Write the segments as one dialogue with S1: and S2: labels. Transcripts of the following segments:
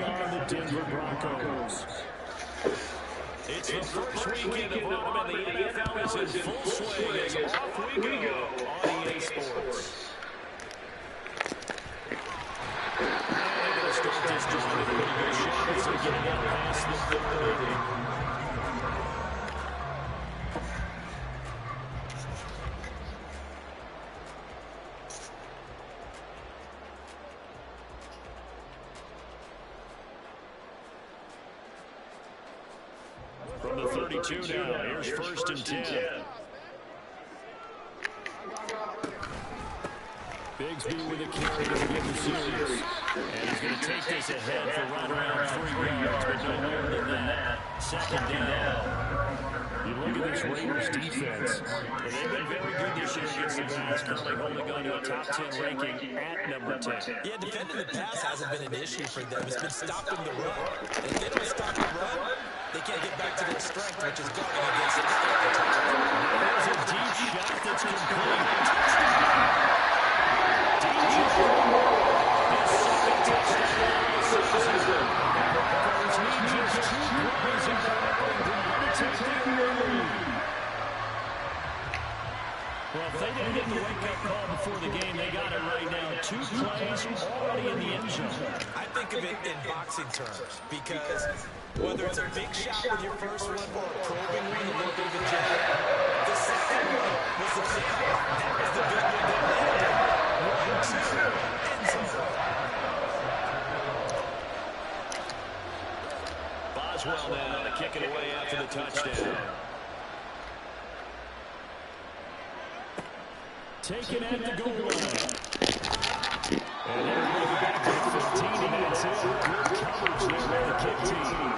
S1: taking on the Denver Broncos. It's the first weekend of autumn, and the NFL is in full swing as off we go on EA Sports. And they're going to start this drive with a pretty good shot as they get it out past the 30. From the 32 now, here's 1st and 10. Bigsby with a carry to begin the series. And he's going to take this ahead for right around 3 yards, but no more than that. 2nd down. You look at this Raiders defense. They've been very good this year against the pass, currently holding on to a top 10 ranking at number 10.
S2: Yeah, defending the pass hasn't been an issue for them. It's been stopping the run. And if they don't stop the run, they can't get back to their strength, which is guarding against the
S1: There's a deep shot that's complete. DJ Moore, his second touchdown of the season. Broncos need just 2 plays in the opening drive to take the lead. Well, if they didn't get the wake-up call before the game, they got it right now. 2 plays already in the end zone.
S2: I think of it in boxing terms because whether it's a big shot with your first one or a probing one, a little bit of a jab, the second one was the big one. That was the big one that landed. 1, 2, end zone.
S1: Boswell now to kick it away after the touchdown. Taken at the goal line. And everybody back to the 15, and that's it. Good coverage there by the kick team.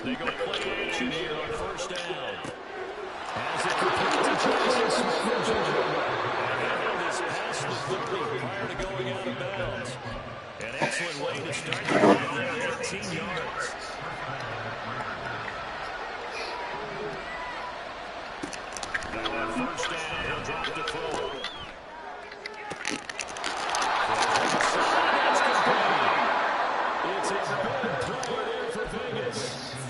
S1: They go play action here on 1st down. As it completes to Jackson Smith-Njigba. This past the 30 prior to going out of bounds. An excellent way to start the game there, 18 yards. Now on 1st down, he'll drop the throw. It's a big play there for Vegas.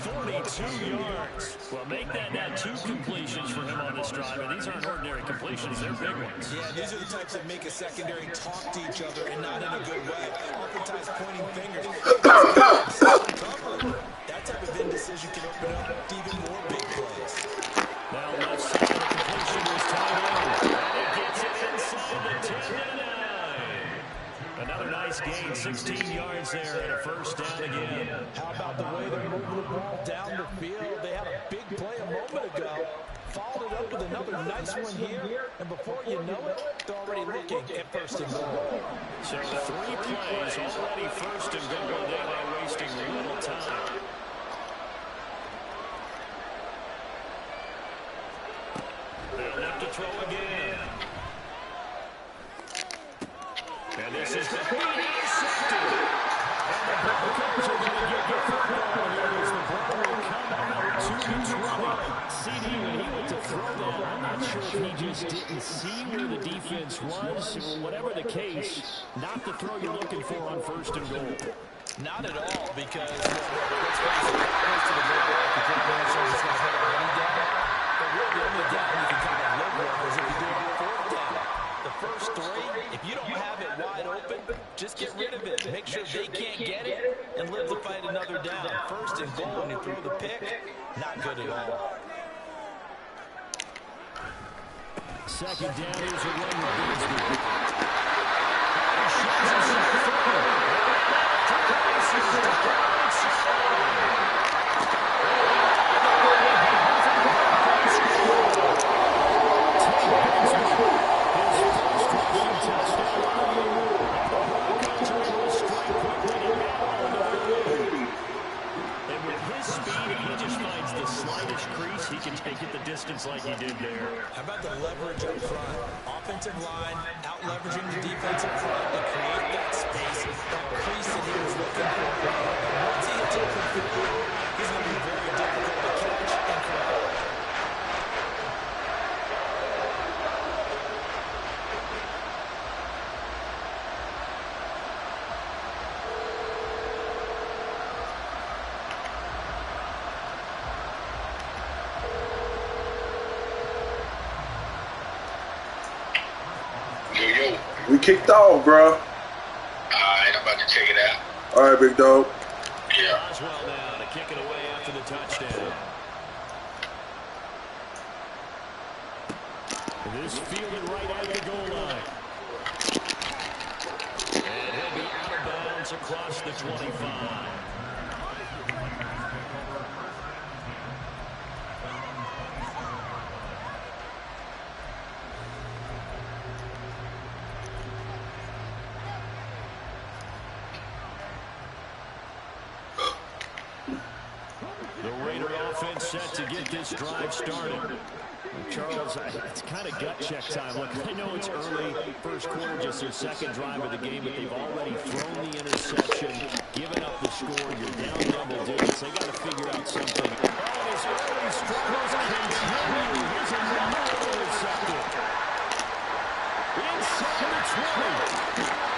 S1: 42 yards. Well, make that now 2 completions for him on this drive, and these aren't ordinary completions, they're big ones.
S2: Yeah, these are the types that make a secondary talk to each other and not in a good way. Oftentimes pointing fingers. That type of indecision can open up to even more big plays.
S1: Now left side, the completion was tied in, and it gets it inside the 10-9. Another nice gain, 16 yards there, and a 1st down again.
S2: How about the way they're moving the ball down the field? They had a big play a moment ago. Followed it up with another nice one here, and before you know it, they're already looking at 1st and goal.
S1: So 3 plays, already 1st and goal. They are wasting little time. They'll have to throw again. And this is intercepted. And the Broncos are going to get the football here as the ball will come out to the 20. CD, when he went to throw that, I'm not sure if he just didn't see where the defense was, or whatever the case, not the throw you're looking for on 1st and goal.
S2: Not at all, because let's face it, most of the ball the football shows it's going to hit a running down. But really, the only down you can kind of live with is if you do it on 4th down. The first 3, if you don't have it wide open, just get rid of it. Make sure they can't get it and live to fight another down. 1st and goal, and you throw the pick, not good at all.
S1: 2nd down, here's a run with Bigsby. Like he did there.
S2: How about the leverage up front? Offensive line out-leveraging the defensive front to create that space, that crease that he was looking for. Once he hits open field, he's going to be very difficult to catch and corral.
S3: We kicked off, bro.
S4: Alright, I'm about to check it out.
S3: All right, big dog.
S4: Yeah.
S1: Oswell now to kick it away after the touchdown. This fielded right at the goal line. And he'll be out of bounds across the 25. Set to get this drive started. Charles, it's kind of gut check time. Look, I know it's early, first quarter, just their second drive of the game, but they've already thrown the interception, given up the score. You're down double digits. They got to figure out something. Oh, his early struggles continue. Here's another intercepted. Inside the 20.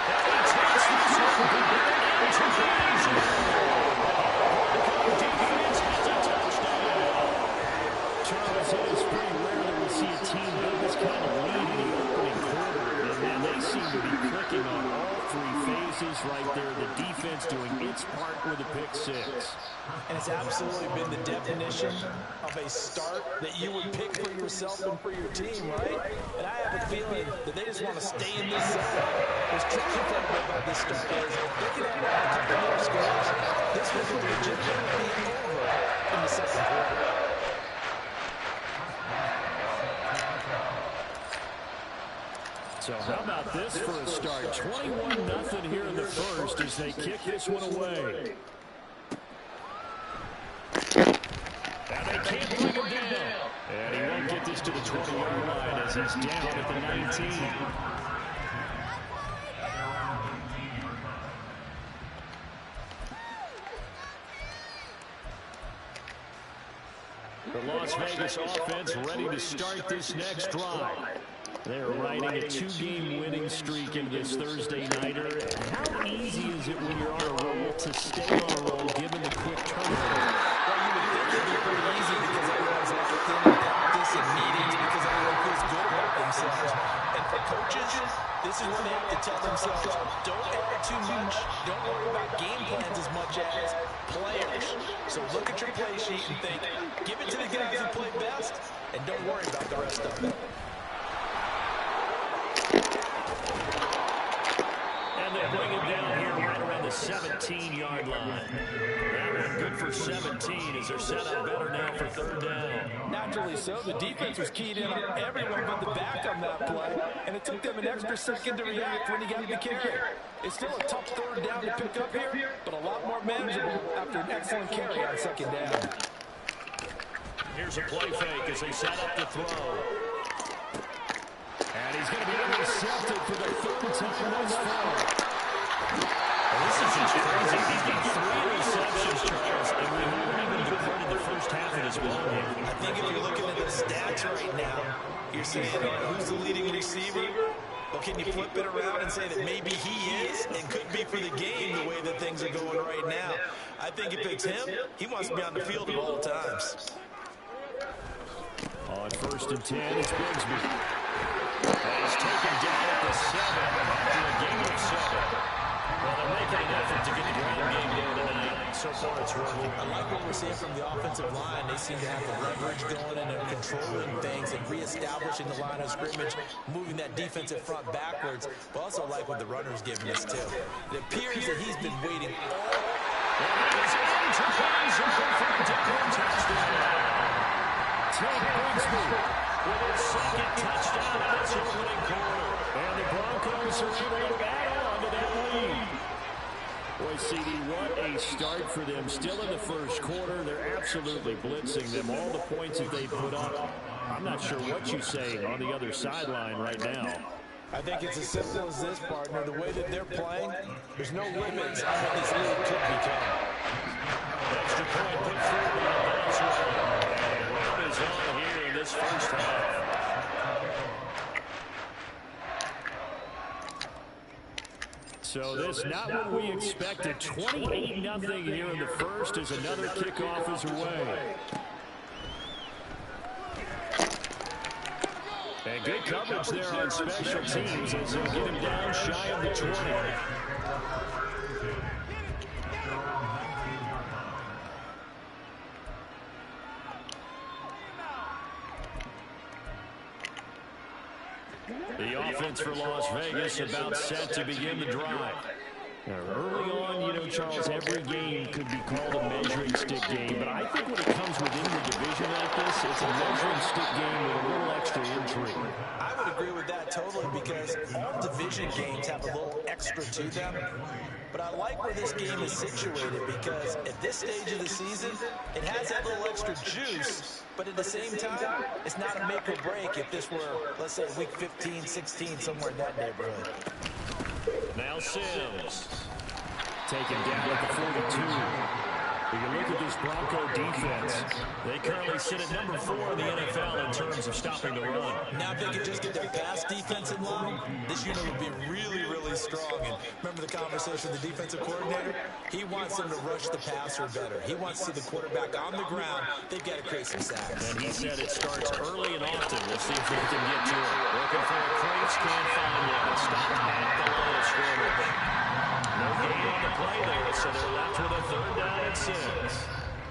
S1: And he takes this one back into the end zone. Defense has a touchdown. Charles, it is pretty rare that we see a team build this kind of lead in the opening quarter. And they seem to be clicking on all three phases right there. The defense doing its part with a pick six.
S2: And it's absolutely been the definition of a start that you would pick for yourself and for your team, right? And I have a feeling that they just want to stay in this zone. What's tricky about this start is they can have a couple more scores. This one could legitimately be over in the second quarter.
S1: So how about this for a start? 21-0 here in the first as they kick this one away. And they can't bring him down. And he won't get this to the 20-yard line as he's down at the 19. The Las Vegas offense ready to start this next drive. They're riding a two-game winning streak in this Thursday nighter. How easy is it when you're on a roll to stay on a roll given the quick turnaround?
S2: Well, you would think it'd be pretty easy because everyone's locked in and practice and meetings because everyone feels good about themselves. And for coaches, this is when they have to tell themselves, don't add too much. Don't worry about game plans as much as players. So look at your play sheet and think, give it to the guys who play best, and don't worry about the rest of it.
S1: And they bring him down here right around the 17-yard line. That one good for 17 as they're set up better now for third down.
S2: Naturally so. The defense was keyed in on everyone but the back on that play, and it took them an extra second to react when he got the carry. It's still a tough third down to pick up here, but a lot more manageable after an excellent carry on second down.
S1: Here's a play fake as they set up the throw. And he's going to be intercepted for the third time this fall. Well, this is just crazy. He's got 3 interceptions, Charles, and we haven't even departed the first half of this ballgame.
S2: I think if you're looking at the stats right now, you're saying, who's the leading receiver? Well, can you flip it around and say that maybe he is and could be for the game the way that things are going right now? I think if it's him, he wants to be on the field at all times.
S1: On 1st and 10, it's Bigsby. He's taken down at the 7 after a game of 7. Well, they're making an effort to get the ground game going tonight. So far, it's working.
S2: I like what we're seeing from the offensive line. They seem to have the leverage going and they're controlling things and reestablishing the line of scrimmage, moving that defensive front backwards. But also like what the runner's giving us, too. It appears that he's been waiting all...
S1: And he's into the zone for a touchdown. Ted Bigsby with his second touchdown in this opening quarter. And the Broncos are able to add on to that lead. Boy, CD, what a start for them. Still in the first quarter, they're absolutely blitzing them. All the points that they put up, I'm not sure what you say on the other sideline right now.
S2: I think it's as simple as this, partner. The way that they're playing, there's no limits on what this league could become.
S1: point put forward on Bell's way. And run is on here in this first half. So this not what we expected. 28-0 here in the first as another kickoff is away. And good coverage there on special teams as they'll get him down shy of the 20. The offense for Las Vegas about set to begin the drive. Now, early on, you know, Charles, every game could be called a measuring stick game, but I think when it comes within the division like this, it's a measuring stick game with a little extra intrigue.
S2: I would agree with that totally because all division games have a little extra to them. But I like where this game is situated because at this stage of the season, it has that little extra juice, but at the same time, it's not a make or break if this were, let's say, week 15, 16, somewhere in that neighborhood.
S1: Now Sims. Taken down at the 42. If you look at this Bronco defense, they currently sit at number 4 in the NFL in terms of stopping the run.
S2: Now if they could just get their pass defense in line, this unit would be really, really strong. And remember the conversation with the defensive coordinator? He wants them to rush the passer better. He wants to see the quarterback on the ground. They've got to create some sacks.
S1: And he said it starts early and often. We'll see if they can get to it. Looking for a Crates, can't find one. Stopped at the line of scrimmage. No gain on the play there, so they're left with a 3rd down and 6.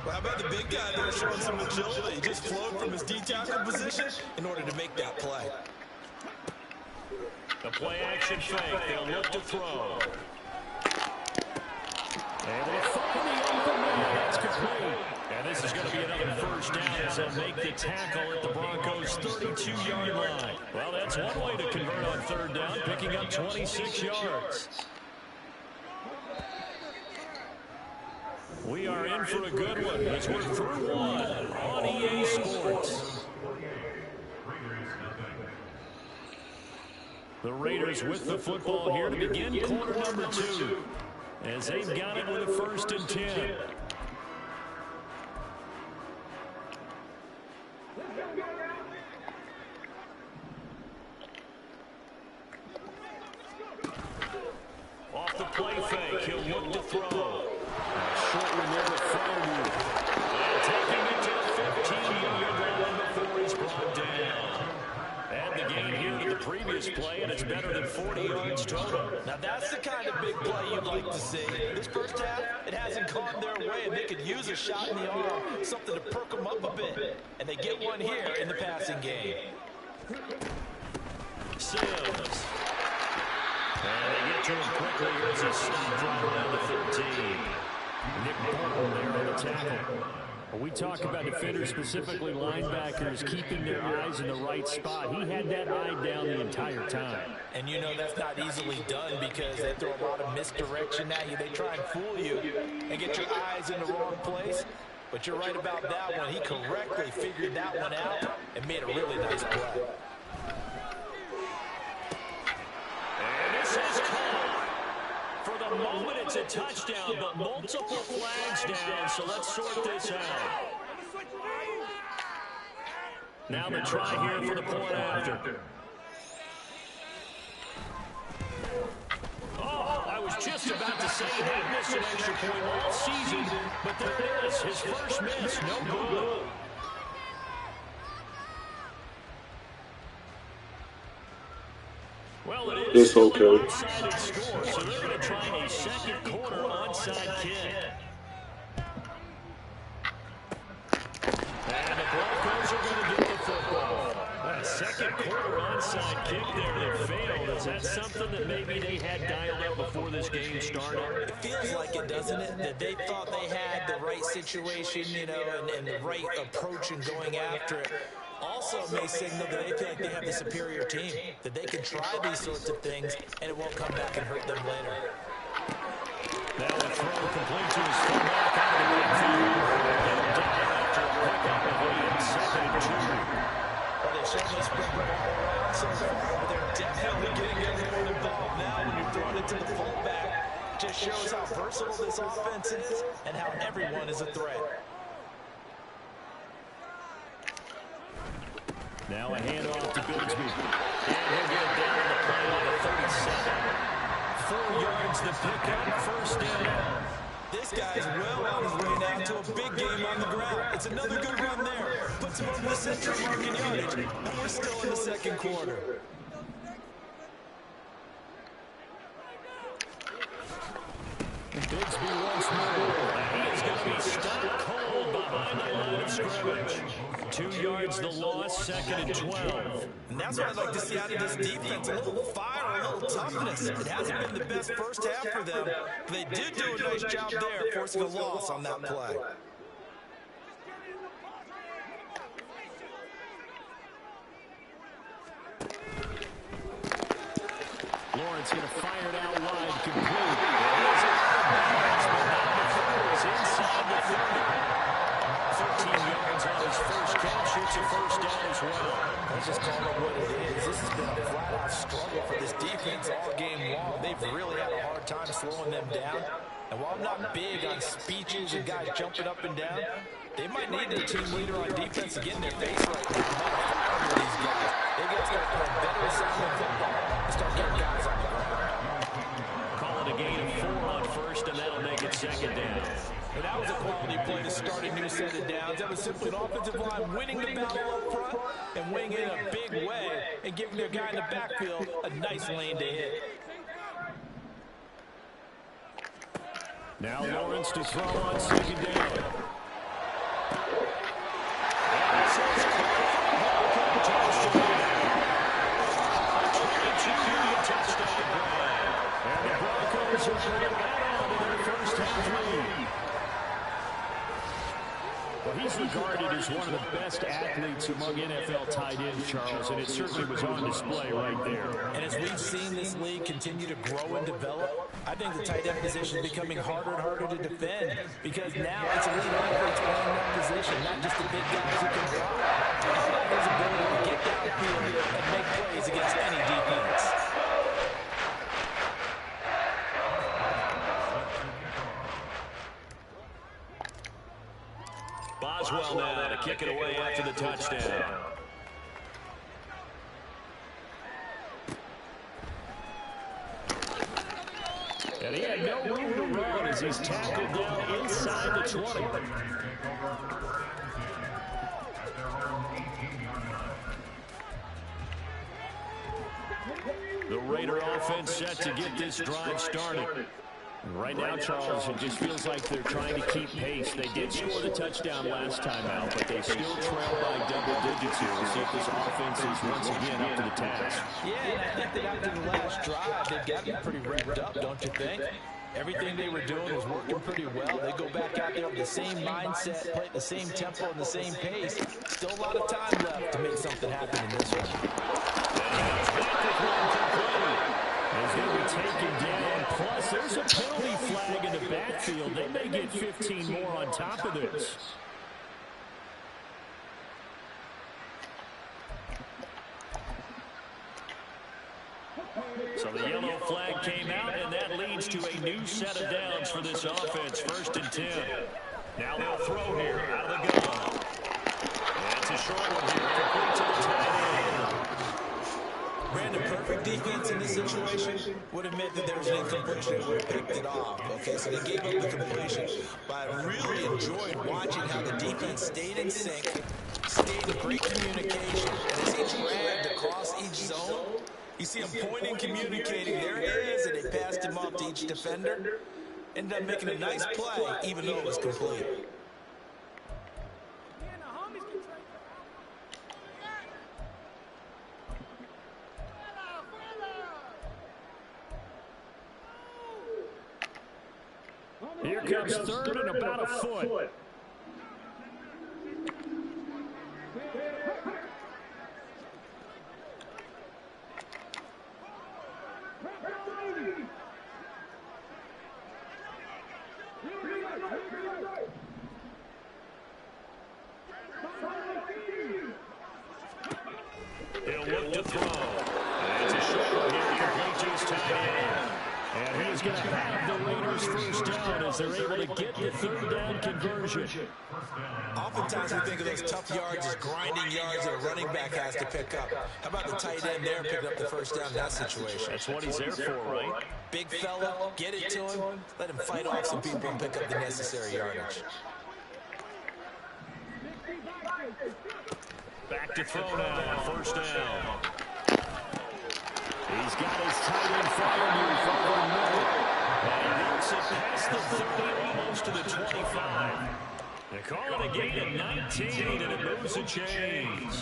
S2: Well, how about the big guy there showing some agility? He just flowed from his D-tackle position in order to make that play.
S1: The play-action fake. They'll look to throw. And they find the open man. That's complete. And this is going to be another 1st down as they'll make the tackle at the Broncos' 32-yard line. Well, that's one way to convert on 3rd down, picking up 26 yards. We are in for a good one as we're through one on EA Sports. The Raiders with the football here to begin quarter number 2 as they've got it with a 1st and 10. Off the play fake, he'll look to throw. Short one there with Farwood. And taking it to the 15-yard line before he's brought down. And the gain here to the previous play, and it's better than 40 yards total.
S2: Now that's the kind of big play you'd like to see. This first half, it hasn't gone their way, and they could use a shot in the arm, something to perk them up a bit. And they get one here in the passing game.
S1: Sims. And they get to him quickly as he stops right around the 13. Nick Bolton there on the tackle. When we talk about defenders, specifically linebackers, keeping their eyes in the right spot, he had that eye down the entire time.
S2: And you know that's not easily done because they throw a lot of misdirection at you. They try and fool you and get your eyes in the wrong place. But you're right about that one. He correctly figured that one out and made a really nice play.
S1: And this is caught. For the moment, it's a touchdown, but multiple flags down, so let's sort this out. Now the try here for the point after. Oh, I was just about to say he had missed an extra point all season, but there it is, his first miss, no good. Well, it is still an onside score, so they're going to try a second quarter onside kick. And the Broncos are going to get the football. A second quarter onside kick there that failed. Is that something that maybe they had dialed up before this game started?
S2: It feels like it, doesn't it? That they thought they had the right situation, you know, and the right approach in going after it. Also, it may signal that they feel like they have the superior team, that they can try these sorts of things, and it won't come back and hurt them later.
S1: Now a throw complete to his fullback out of the backfield. Get him down after a pickup of Williams, 2nd and 2.
S2: Well, they've certainly spread the ball around so far, but they're definitely getting everyone involved now when you're throwing it to the fullback. Just shows how versatile this offense is and how everyone is a threat.
S1: Now a handoff to Bigsby. And he'll get it down on the play of the 37. 4 yards the pickup, first down.
S2: This guy's well on his way now to a big game on the ground. It's another good run there. Puts him over the century mark in yardage. And we're still in the second quarter.
S1: Bigsby once more. And he is going to be stopped cold behind the line of scrimmage. 2 yards the loss, 2nd and 12.
S2: And that's what I'd like to see out of this defense. A little fire, a little toughness. It hasn't been the best first half for them. But they did do a nice job there, forcing a loss on that play.
S1: Lawrence going to fire it out wide, complete. Inside the 30. 13 yards on his first catch, shoots a first down as well.
S2: Let's just call it what it is. This has been a flat-out struggle for this defense all game long. They've really had a hard time slowing them down. And while I'm not big on speeches and guys jumping up and down, they might need their team leader on defense to get in their face right now. These guys, they got to start playing better assignment football and start getting guys on the ground.
S1: Call it a gain of 4 on first, and that'll make it 2nd down.
S2: And that was a quality play to start a new set of downs. That was simply an offensive line winning the battle up front and winning in a big way and giving their guy in the backfield a nice lane to hit.
S1: Now Lawrence to throw on 2nd down. And the Broncos are bringing that on to their first half lead. Well, he's regarded as one of the best athletes among NFL tight ends, Charles, and it certainly was on display right there.
S2: And as we've seen this league continue to grow and develop, I think the tight end position is becoming harder and harder to defend because now it's elite athletes playing that position, not just the big guys who can block. His ability to get downfield and make plays against any defense.
S1: Boswell now to kick it away after the touchdown. And he had no room to run as he's tackled down inside the 20. The Raider offense set to get this drive started. Right now, Charles, it just feels like they're trying to keep pace. They did score the touchdown last time out, but they still trail by double digits here. We'll see if this offense is once again up to the task.
S2: Yeah, and I think that after the last drive, they've gotten pretty revved up, don't you think? Everything they were doing was working pretty well. They go back out there with the same mindset, play at the same tempo and the same pace. Still a lot of time left to make something happen in this one.
S1: As they were taken down, plus there's a penalty flag in the backfield. They may get 15 more on top of this. So the yellow flag came out, and that leads to a new set of downs for this offense. 1st and 10. Now they'll throw here out of the gun. That's a short one here, complete to the tight end.
S2: Brandon, perfect defense in this situation would have meant that there was an incompletion and would have picked it off. Okay, so they gave up the completion. But I really enjoyed watching how the defense stayed in sync, stayed in great communication. And as he dragged across each zone, you see him pointing, communicating. There it is, and they passed him off to each defender. Ended up making a nice play, even though it was complete.
S1: Here comes 3rd and about a foot. He'll look to throw. And it's a short one here, complete to his tight end. And he's going to have the Raiders first down as they're able to get the third down conversion.
S2: Oftentimes we think of those tough yards as grinding yards that a running back has to pick up. How about the tight end there picking up the first down in that situation?
S1: That's what he's there for, right?
S2: Big fella, get it to him, let him fight off some people and pick up the necessary yardage.
S1: Back to throw now, first down. He's got his tight end following you for over a minute. And he makes it past the 30, almost to the 25. They call it a gain of 19, and it moves the chains.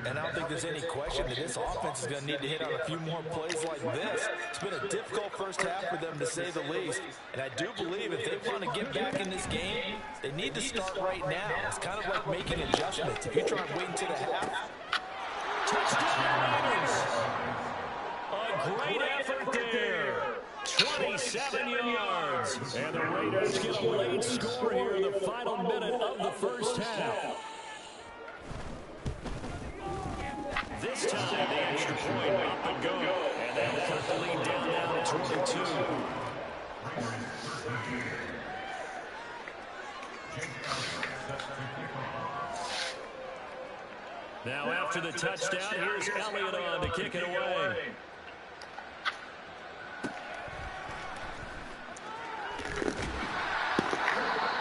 S2: And I don't think there's any question that this offense is going to need to hit on a few more plays like this. It's been a difficult first half for them, to say the least. And I do believe if they want to get back in this game, they need to start right now. It's kind of like making adjustments. If you try and wait until the half.
S1: Touchdown, Raiders. A great effort there. 27 yards. And the Raiders get a late score here in the final minute of the first half. This time, the extra point up and go. And they'll cut the lead down now to 22. Now after the touchdown, here's Elliott on to kick it away.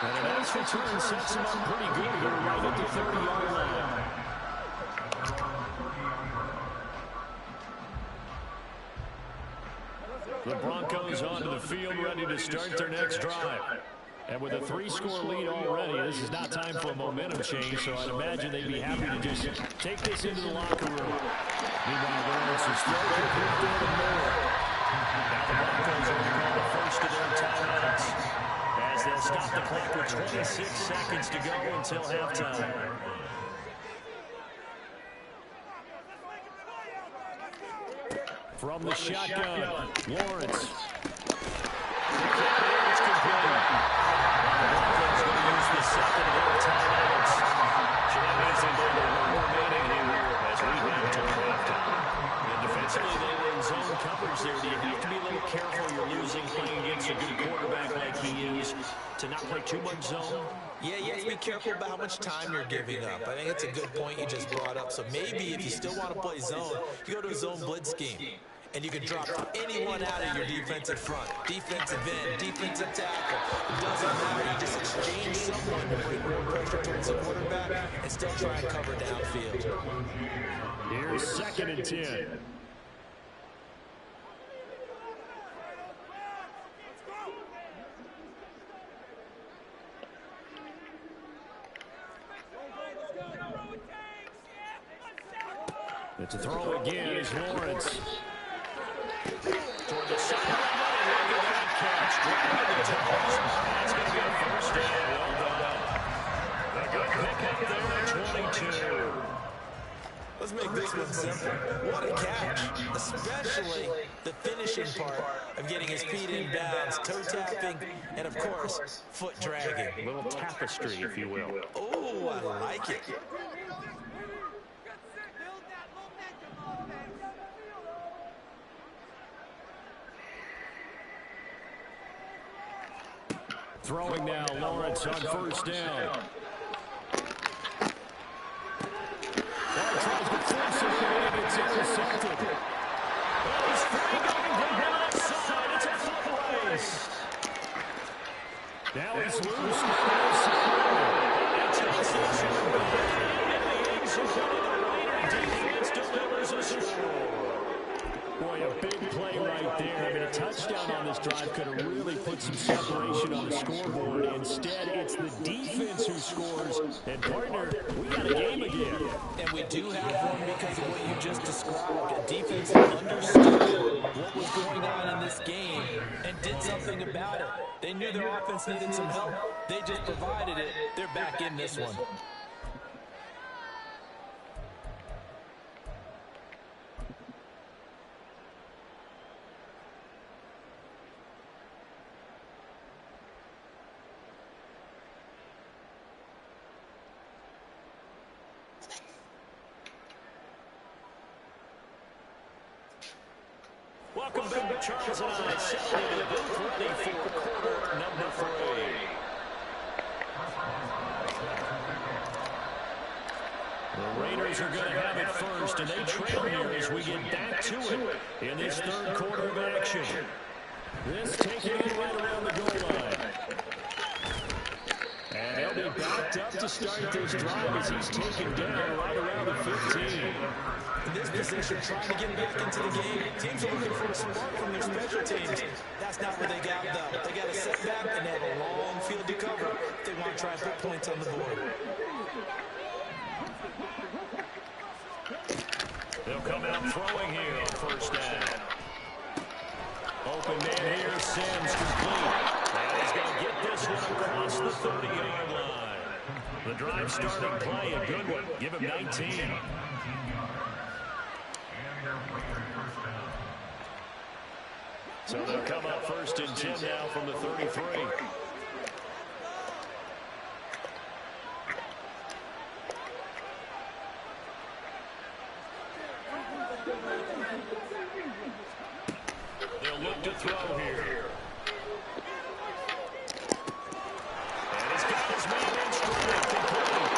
S1: And a nice return sets him up pretty good here right at the 30-yard line. The Broncos onto the field, ready to start their next drive. And with a 3-score lead already, this is not time for a momentum change, so I'd imagine they'd be happy to just take this into the locker room. Meanwhile, Lawrence is throwing it through the middle. Now the Broncos are going to call the first of their timeouts, as they'll stop the clock with 26 seconds to go until halftime. From the shotgun, Lawrence. It's complete. The Broncos going to use the second of their timeouts. So that means they're going to remaining here as we head toward halftime. And defensively, they were in zone coverage there. Do you have to be a little careful you're losing playing against a good quarterback like he is to not play too much zone?
S2: Yeah, you have to be careful about how much time you're giving up. I think it's a good point you just brought up. So maybe if you still want to play zone, you go to a zone blitz scheme. And you can drop anyone out of your defensive front. Defensive end, defensive tackle. It doesn't matter. You just exchange someone to bring more pressure towards the quarterback and still try and cover downfield.
S1: Here's 2nd and 10. It's a throw again is Lawrence. Toward the sideline, look at that catch. Driving the toes. That's going to be a first down. Well done. A good pickup there at 22.
S2: Let's make this one simple. What a catch. Especially the finishing part of getting his feet in bounds, toe tapping, and of course, foot dragging.
S1: A little tapestry, if you will.
S2: Oh, I like it.
S1: Throwing now, Lawrence on first down. Tries to force it away, it's intercepted. He's free going down outside. It's a flip race. Now he's loose. Defense delivers a score. Boy, a big play right there. I mean, a touchdown on this drive could have really put some separation on the scoreboard. Instead, it's the defense who scores. And, partner, we got a game again.
S2: And we do have one because of what you just described. A defense that understood what was going on in this game and did something about it. They knew their offense needed some help. They just provided it. They're back in this one.
S1: Welcome back, Charles and I. Settled into the booth, ready for quarter number 3. The Raiders are going to have it first, and they trail here as we get back to it in this third quarter of action. This taking it right around the goal line. And they'll be backed up to start this drive as he's taken down right around the 15.
S2: In this position, trying to get back into the game. Teams are looking for a spark from their special teams. That's not where they got them. They got a setback, and they have a long field to cover if they want to try and put points on the board.
S1: They'll come out throwing here on first down. Open man here, Sims complete. And he's going to get this one across the 30-yard line. The drive starting play, a good one. Give him 19. So they'll come up first and 10 now from the 33. They'll look to throw here. And he's got his man in straight complete.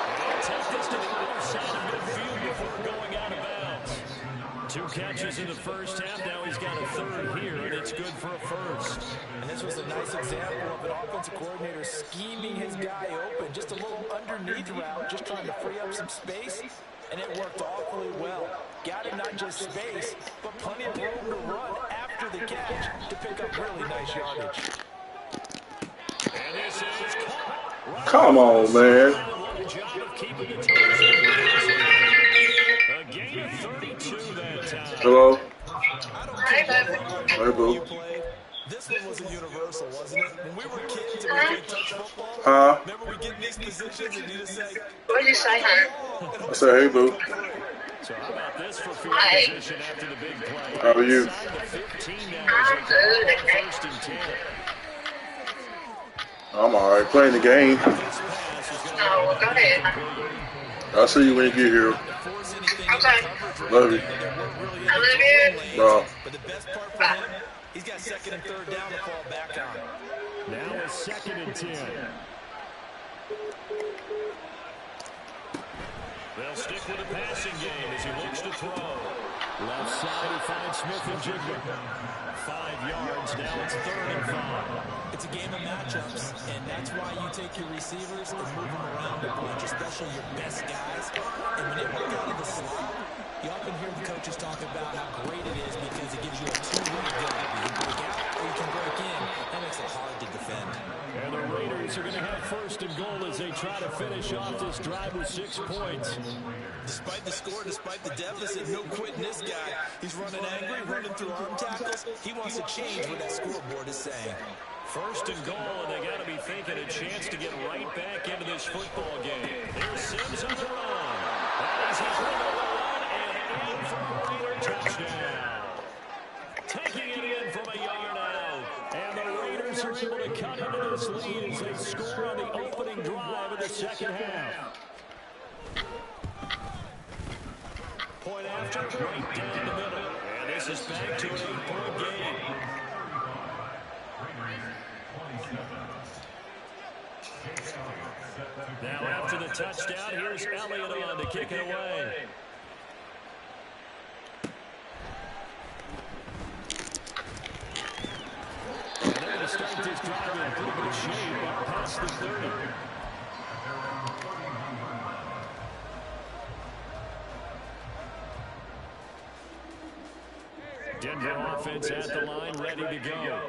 S1: And he'll take this to the other side of midfield before going out of bounds. 2 catches in the first half. Now he's got a third here, and it's good for a first.
S2: And this was a nice example of an offensive coordinator scheming his guy open. Just a little underneath route, just trying to free up some space. And it worked awfully well. Got him not just space, but plenty of room to run after the catch to pick up really nice yardage.
S1: And this is caught.
S3: Come on, man.
S1: Good job of keeping it close. A gain of 32 that time.
S3: Hello?
S2: Hey,
S3: boo.
S2: This one was a universal, wasn't it? When we were kids and we played touch football, remember we get in these positions and you just say,
S5: What did you say, huh?
S3: I said, hey, boo.
S1: So how about this for field position after the big play?
S3: How are you?
S1: Inside the 15 now as they come up first and 10.
S3: I'm all right. Playing the game.
S5: Oh, well, go ahead.
S3: I'll see you when you get here.
S5: Okay.
S3: Love you.
S5: I love you.
S3: Bye.
S2: but the best part for him, he's got second and third down to fall back on.
S1: Now it's 2nd and 10. They'll stick with the passing game as he looks to throw. Left side, he finds Smith-Njigba. 5 yards, now it's 3rd and 5.
S2: It's a game of matchups, and that's why you take your receivers and move them around a bunch, especially your best guys. And when they work out of the slot, you often hear the coaches talk about how great it is because it gives you a two-way gun. You can break out or you can break in. That makes it hard to defend.
S1: And the Raiders are going to have 1st and goal as they try to finish off this drive with 6 points.
S2: Despite the score, despite the deficit, no quitting this guy. He's running angry, running through arm tackles. He wants to change what that scoreboard is saying.
S1: 1st and goal, and they got to be thinking a chance to get right back into this football game. There's Sims on the run. That is his run and in for a Raider touchdown. Taking it in from a yard out. And the Raiders are able to cut into this lead as they score on the opening drive of the second half. Point after, right down the middle. And this is back to an 8-point game. Now after the touchdown, here's Elliott on to kick it away. And they're going to start this drive in pretty good shape up past the 30. Denver offense at the line, ready to go.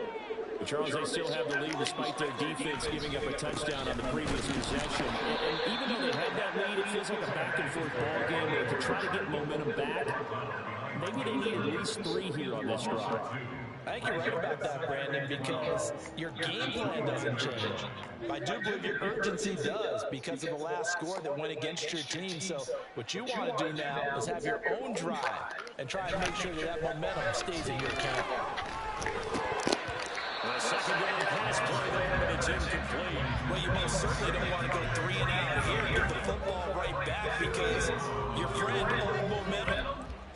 S1: Charles, they still have the lead despite their defense giving up a touchdown on the previous possession. And even though they had that lead, it feels like a back-and-forth ball game where to try to get momentum back, maybe they need at least 3 here on this drive.
S2: I think you're right about that, Brandon, because your game plan doesn't change. I do believe your urgency does because of the last score that went against your team. So what you want to do now is have your own drive and try and make sure that momentum stays in your camp.
S1: A second down pass play there, and it's incomplete.
S2: Well, you most certainly don't want to go 3 and out here and get the football right back because your friend, old momentum,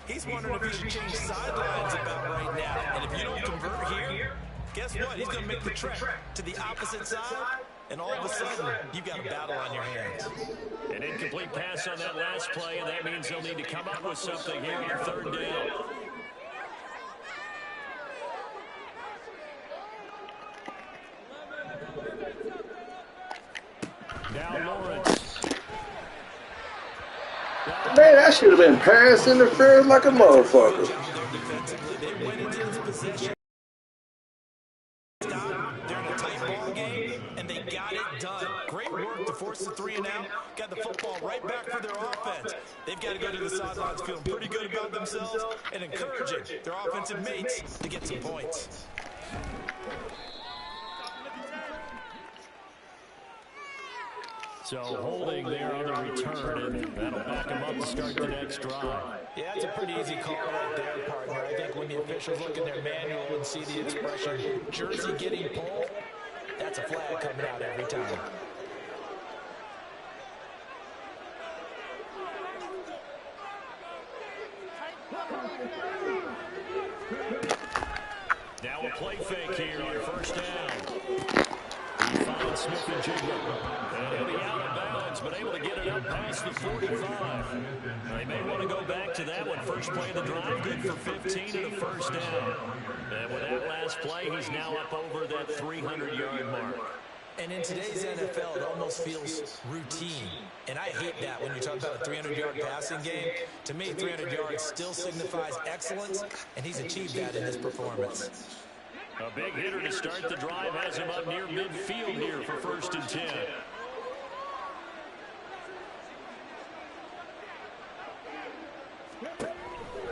S2: he's He's wondering if he should change sidelines about right now. And if you don't convert here, guess what? He's going to make the trek to the opposite side, and all of a sudden, you've got a battle on your hands.
S1: An incomplete pass on that last play, and that means they'll need to come up with something here on third down. Now Lawrence.
S3: Man, that should have been pass interference like a motherfucker.
S2: They went into this possession during a tight ball game, and they got it done. Great work to force the 3 and out. Got the football right back for their offense. They've got to go to the sidelines feeling pretty good about themselves and encouraging their offensive mates to get some points.
S1: So holding there on the return, and that'll back them up to start the next drive.
S2: Yeah, it's a pretty easy call right there, partner. I think when the officials look in their manual and see the expression, jersey getting pulled, that's a flag coming out every time.
S1: Now a play fake here on first down. He finds Smith and Jigba. And he'll be out of bounds, but able to get it up past the 45. They may want to go back to that one. First play of the drive, good for 15 and a first down. And with that last play, he's now up over that 300-yard mark.
S2: And in today's NFL, it almost feels routine. And I hate that when you talk about a 300-yard passing game. To me, 300 yards still signifies excellence, and he's achieved that in this performance.
S1: A big hitter to start the drive has him up near midfield here for first and 10.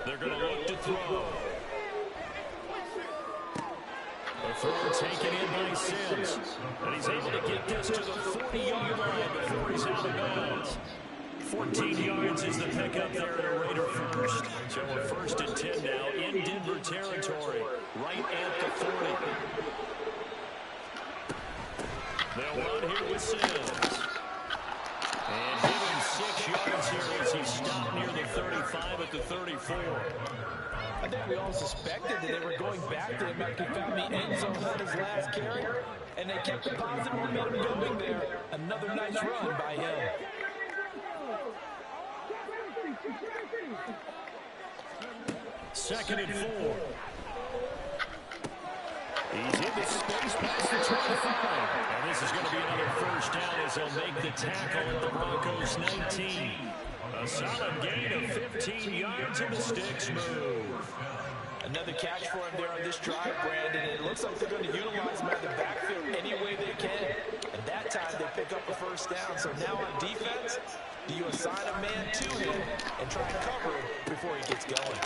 S1: They're going to look to throw. A throw taken in by Sims. And he's able to get this to the 40-yard line before he's out of bounds. 14 yards is the pickup there at a Raider first. So we're first and 10 now in Denver territory, right at the 40. They'll run here with Sims. And give him 6 yards here as he stopped near the 35 at the 34.
S2: I think we all suspected that they were going back to him after he found the end zone on his last carry, and they kept the positive momentum going there. Another nice run by him.
S1: Second and 4. He's in the space past the 25. And this is going to be another first down as they'll make the tackle at the Broncos 19. A solid gain of 15 yards in the sticks move.
S2: Another catch for him there on this drive, Brandon. And it looks like they're going to utilize him out of the backfield any way they can. And that time they pick up a first down. So now on defense, do you assign a man to him and try and cover him before he gets going?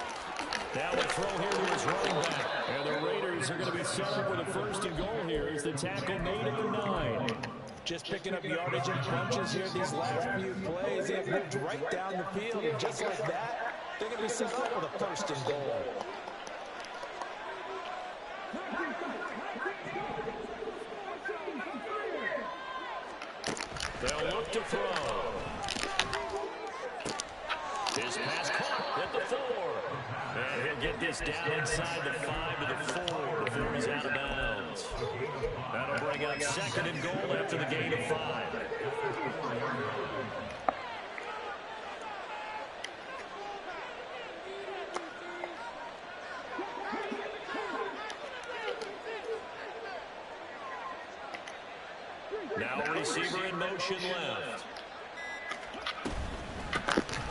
S1: Now a throw here to his running back. And the Raiders are going to be set up with a first and goal here as the tackle made at the 9.
S2: Just picking up yardage and punches here these last few plays. They've moved right down the field. And just like that, they're going to be set up with a first and goal.
S1: They'll look to throw. His pass caught at the 4. And he'll get this down inside the 5 to the 4 before he's out of bounds. That'll bring up second and goal after the gain of 5. Now a receiver in motion left.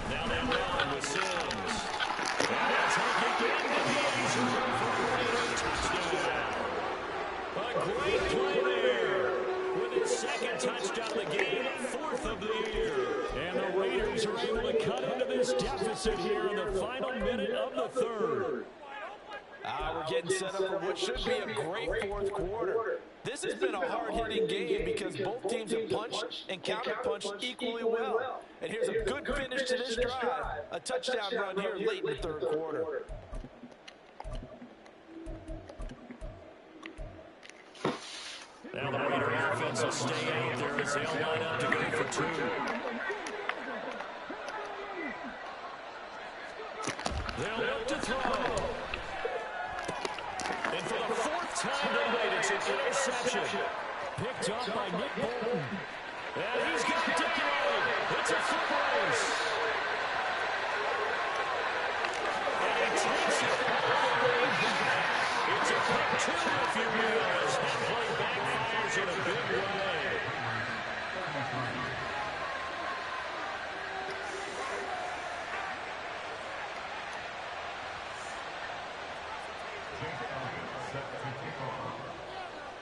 S1: Now they run with Sims. And that's taken in the end for a Raider touchdown. A great play there. With his second touchdown of the game, 4th of the year. And the Raiders are able to cut into this deficit here in the final minute of the 3rd.
S2: We're getting set up for what should be a great 4th quarter. This has been a hard-hitting game because both teams have punched and counter-punched equally well. And here's a good finish to this drive. A touchdown run here late in the 3rd quarter.
S1: Now the Raider offense will stay out there as they'll line up to go for 2. They'll look to throw. And for the fourth time tonight, it's an interception. Picked up by Nick Bolton. And he's got daylight. It's a foot race. And he takes it all the way back. It's a pick two, if you will, as that play backfires in a big way.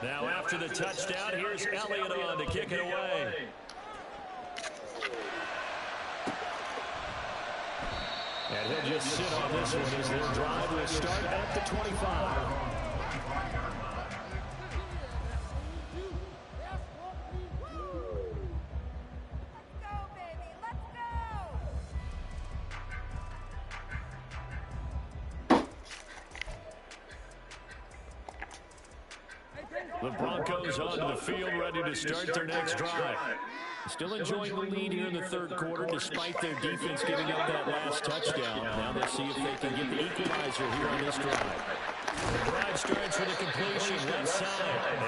S1: Now after the touchdown, here's Elliott on to kick it away. And he'll just sit on this one as their drive will start at the 25. The Broncos onto the field, ready to start their next drive. Still enjoying the lead here in the third quarter, despite their defense giving up that last touchdown. Now they'll see if they can get the equalizer here on this drive. The drive starts with a completion left side.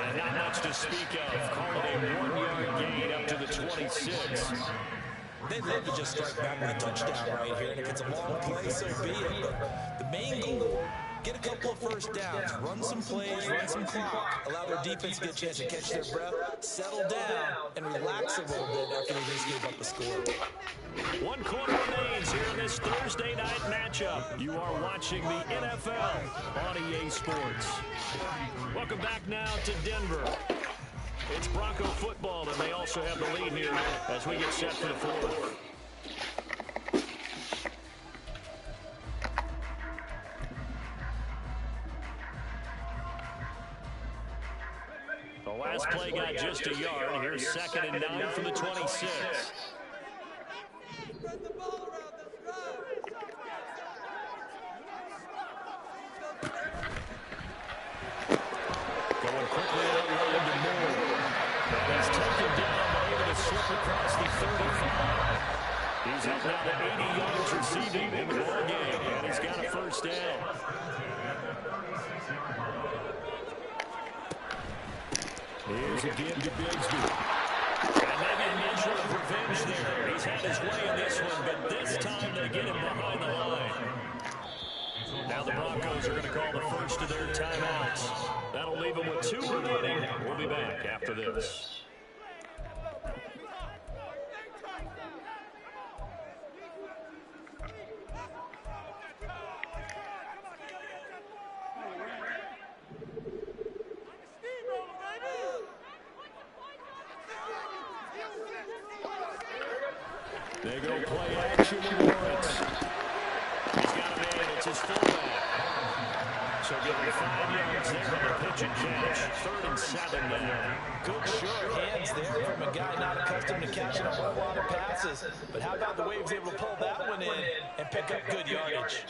S1: And not much to speak of. Call it a 1-yard gain up to the 26.
S2: They'd love to just strike back with a touchdown right here, and if it's a long play, so be it. But the main goal, get a couple of first downs, run some plays, run some clock, allow their defense to get a chance to catch their breath, settle down, and relax a little bit after they just gave up the score.
S1: 1 quarter remains here in this Thursday night matchup. You are watching the NFL on EA Sports. Welcome back now to Denver. It's Bronco football, and they also have the lead here as we get set for the fourth. The last play got just a yard. Here's 2nd and 9 from the 26. Going quickly out line to Moore. He's taken down, but able to slip across the 35. He's up now to 80 yards receiving in the ball game, and he's got a first down. Here's again to Bigsby. And maybe a measure of revenge there. He's had his way in this one, but this time they get him behind the line. Now the Broncos are going to call the first of their timeouts. That'll leave them with 2 remaining. We'll be back after this. They go play action with Lawrence. He's got a man. It's his fullback. So give him 5 yards there on the pitch and catch. 3rd and 7 now.
S2: Good sure hands there from a guy not accustomed to catching a whole lot of passes. But how about the way he was able to pull that one in and pick up good yardage?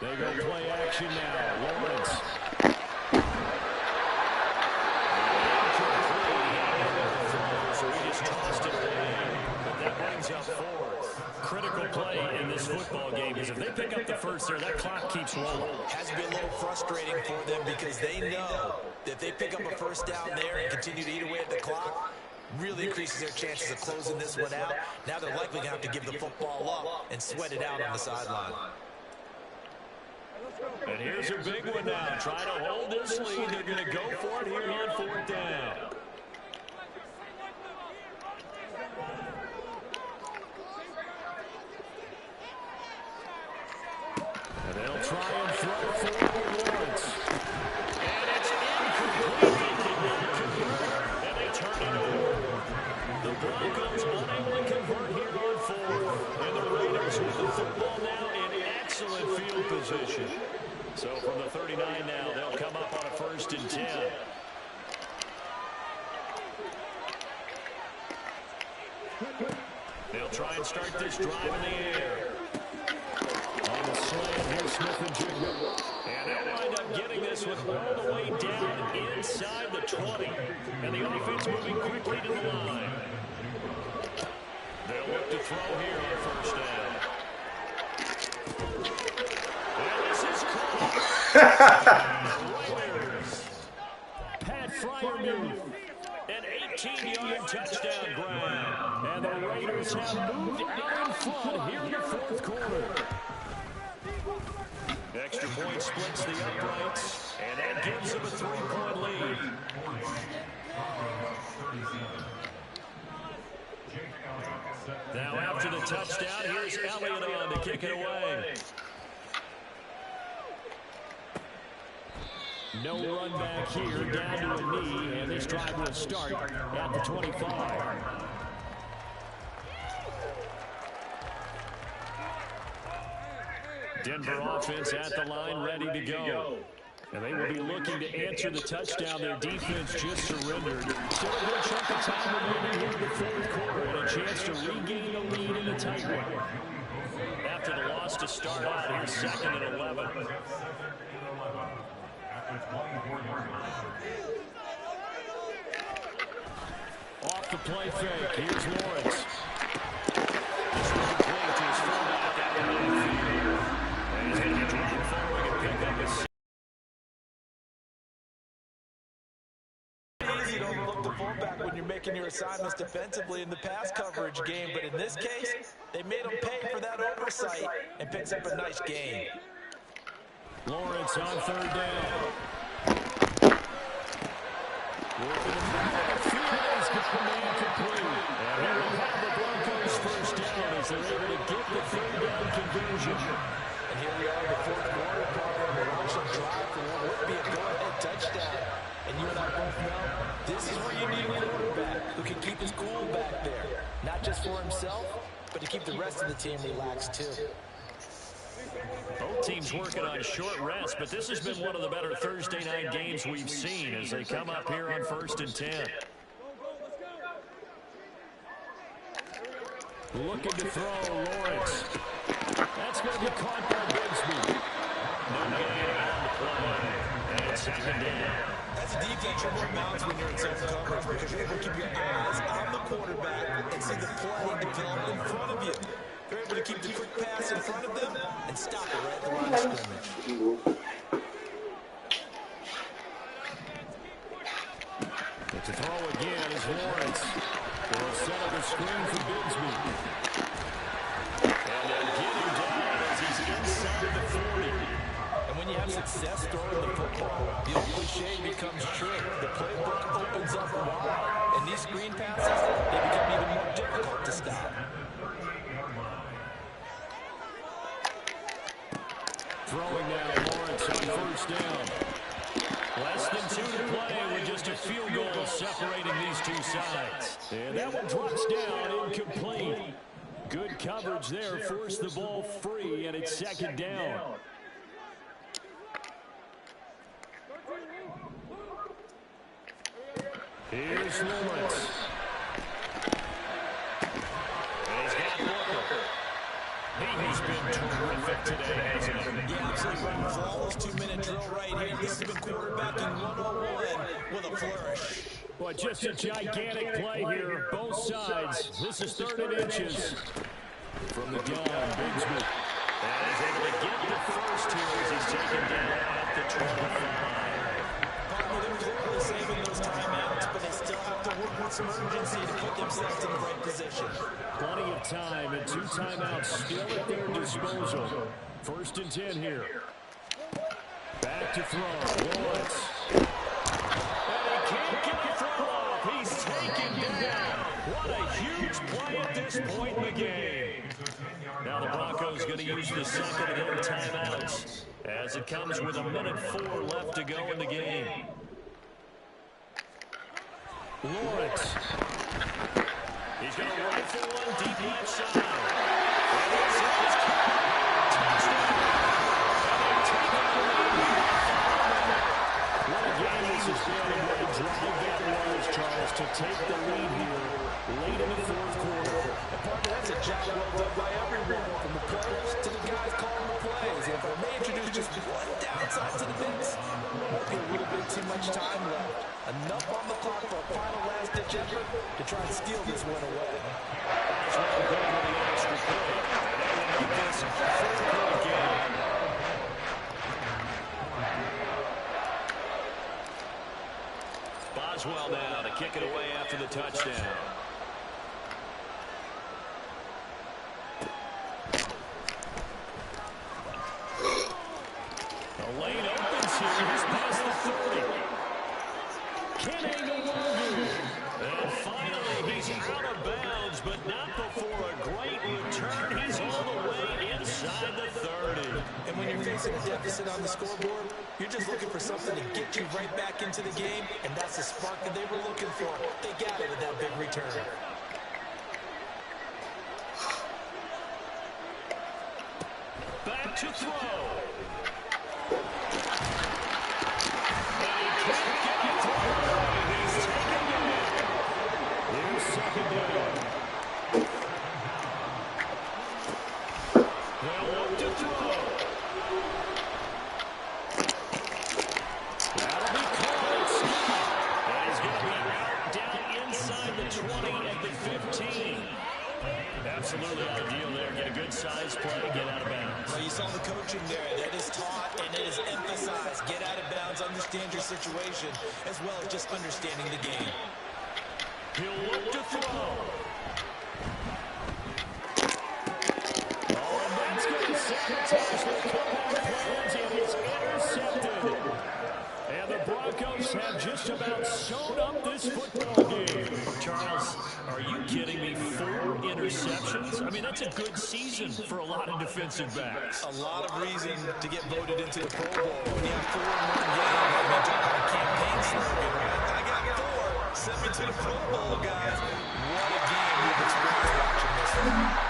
S1: They go play action now. Lawrence. So he just tossed it away. But that brings up 4th. Critical play in this football game because if they pick up the first there, that clock keeps rolling.
S2: Has to be a little frustrating for them because they know that if they pick up a first down there and continue to eat away at the clock, really increases their chances of closing this one out. Now they're likely going to have to give the football up and sweat it out on the sideline.
S1: And here's a big one now. Try to hold this lead. They're going to go for it here on 4th down. And they'll try and throw for Lawrence. And it's incomplete. And they turn it over. The Broncos unable to convert here on 4th. And the Raiders with the football now in excellent field position. So from the 39 now, they'll come up on a 1st and 10. They'll try and start this drive in the air. On the slam here, Smith and Jigba. And they'll wind up getting this one all the way down inside the 20. And the offense moving quickly to the line. They'll look to throw here on first down. And this is caught. Pat Freiermuth. An 18-yard touchdown grab. And the Raiders have moved out in front here in the fourth quarter. Extra point splits the uprights, and that gives them a 3-point lead. Now after the touchdown, here's Elliott on to kick it away. No run back here, down to a knee, and this drive will start at the 25. Denver offense at the line, ready to go. And they will be looking to answer the touchdown. Their defense just surrendered. Still a good chunk of time remaining here in the fourth quarter, and a chance to regain the lead in a tight one. After the loss to start out, here's 2nd and 11. Off the play fake, here's Lawrence. This one complete to his fullback out in the midfield. And he's going to drop forward and pick up his...
S2: Easy to overlook the fullback when you're making your assignments defensively in the pass coverage game, but in this case, they made him pay for that oversight and picks up a nice gain.
S1: Lawrence on 3rd down. Working the middle, Fields gets the man complete. And he will have the Broncos first down as they're able to get the 3rd down conversion.
S2: And here we are in the fourth quarter, probably on the launch and drive for what would be a go-ahead touchdown. And you and I both know this is where you need a quarterback who can keep his cool back there. Not just for himself, but to keep the rest of the team relaxed too.
S1: Both teams working on short rest, but this has been one of the better Thursday night games we've seen as they come up here on 1st and 10. Looking to throw, Lawrence. That's going to be caught by Bigsby. No gain on the play. And 2nd down.
S2: That's a defense that mounts when you're in zone coverage because you're able to keep your eyes on the quarterback and see the play develop in front of you. You're able to keep the quick pass in front of them and stop it right at the line of scrimmage.
S1: To throw again is Lawrence. They'll set up a screen for Bigsby. And they'll get him down as he's inside the 40.
S2: And when you have success throwing the football, the old cliche becomes true. The playbook opens up wide, and these screen passes, they become even more difficult to stop.
S1: Throwing now, Lawrence on 1st down. Less than 2 to play with just a field goal separating these two sides. And that one drops down incomplete. Good coverage there, forced the ball free, and it's 2nd down. Here's Lawrence. And he's got Walker. He's been terrific today, hasn't he?
S2: Yeah, absolutely right. Flawless 2-minute drill right here. This has been quarterbacking 101 with a flourish.
S1: Boy, just a gigantic play here, both sides. This is 3rd and inches. From the gun, Bigsby. And he's able to get the first here as he's taken down at the 25.
S2: They're clearly saving those timeouts, but they still have to work with some urgency to put themselves in the right position.
S1: Plenty of time and 2 timeouts still at their disposal. 1st and 10 here. Back to throw. Lawrence. And he can't get the throw off. He's taken down. What a huge play at this point in the game. Now the Broncos going to use the 2nd of their timeouts as it comes with 1:04 left to go in the game. Lawrence. He's going to rifle one deep left side. And it's his touchdown. And they take it away. What a game this has been, and what a drive that was, Charles, to take the lead here late in the fourth quarter.
S2: And partner, that's a job well done by everyone, from the players to the guys calling the plays. much time left. Enough on the clock for a final last-ditch effort to try and steal this one away.
S1: That's what we're going with the extra point. They will make this a 4-point game. Boswell now to kick it away after the touchdown. The lane opens here. He's past the 30. Ken Angelwogu. And finally, he's out of bounds, but not before a great return. He's all the way inside the 30.
S2: And when you're facing a deficit on the scoreboard, you're just looking for something to get you right back into the game, and that's the spark that they were looking for. They got it with that big return.
S1: Back to throw. Absolutely ideal there. Get a good size play, get out of bounds.
S2: Well, you saw the coaching there. That is taught and it is emphasized. Get out of bounds, understand your situation, as well as just understanding the game.
S1: He'll look to throw. Oh, and that's going to sabotage the comeback plans, and it's intercepted. And the Broncos have just about sewn up this football game. Charles, are you kidding me? 4 interceptions? I mean, that's a good season for a lot of defensive backs.
S2: A lot of reason to get voted into the Pro Bowl. When you have 4 in one game, I mean, talk about a campaign slogan, right? I got 4. Send me to the Pro Bowl, guys. What a game we've experienced watching this one.